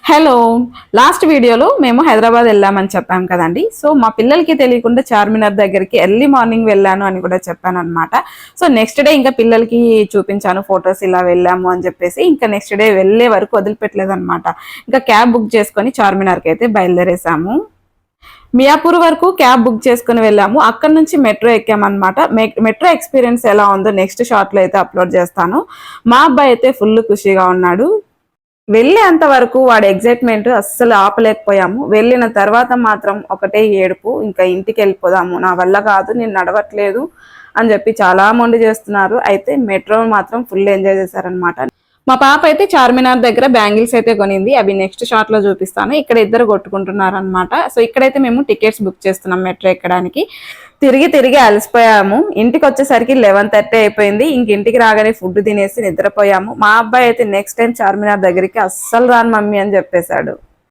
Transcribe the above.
Hello, last వీడియోలో మేము హైదరాబాద్ వెళ్ళామని చెప్పాం కదండి. సో మా పిల్లలకి తెలియకుండా చార్మినార్ దగ్గరికి ఎర్లీ మార్నింగ్ వెళ్ళాను అని కూడా చెప్పాను అనమాట. సో నెక్స్ట్ డే ఇంకా పిల్లలకి చూపించాను ఫొటోస్, ఇలా వెళ్ళాము అని చెప్పేసి. ఇంకా నెక్స్ట్ డే వెళ్ళే వరకు వదిలిపెట్టలేదు అనమాట. ఇంకా క్యాబ్ బుక్ చేసుకొని చార్మినార్కి అయితే బయలుదేరేసాము. మియాపూర్ వరకు క్యాబ్ బుక్ చేసుకుని వెళ్ళాము. అక్కడ నుంచి మెట్రో ఎక్కామన్నమాట. మెట్రో ఎక్స్పీరియన్స్ ఎలా ఉందో నెక్స్ట్ షార్ట్లో అయితే అప్లోడ్ చేస్తాను. మా అబ్బాయి అయితే ఫుల్ ఖుషిగా ఉన్నాడు. వెళ్ళేంత వరకు వాడి ఎగ్జైట్మెంట్ అస్సలు ఆపలేకపోయాము. వెళ్ళిన తర్వాత మాత్రం ఒకటే ఏడుపు, ఇంకా ఇంటికి వెళ్ళిపోదాము, నా వల్ల కాదు, నేను నడవట్లేదు అని చెప్పి చాలా మొండి చేస్తున్నారు. అయితే మెట్రో మాత్రం ఫుల్ ఎంజాయ్ చేశారనమాట. మా పాప అయితే చార్మినార్ దగ్గర బ్యాంగిల్స్ అయితే కొనింది. అవి నెక్స్ట్ షాట్ లో చూపిస్తాను. ఇక్కడ ఇద్దరు కొట్టుకుంటున్నారు అనమాట. సో ఇక్కడైతే మేము టికెట్స్ బుక్ చేస్తున్నాం మెట్రో ఎక్కడానికి. తిరిగి తిరిగి అలసిపోయాము. ఇంటికి వచ్చేసరికి 11:30 అయిపోయింది. ఇంటికి రాగానే ఫుడ్ తినేసి నిద్రపోయాము. మా అబ్బాయి అయితే నెక్స్ట్ టైం చార్మినార్ దగ్గరికి అస్సలు రాను మమ్మీ అని చెప్పేశాడు.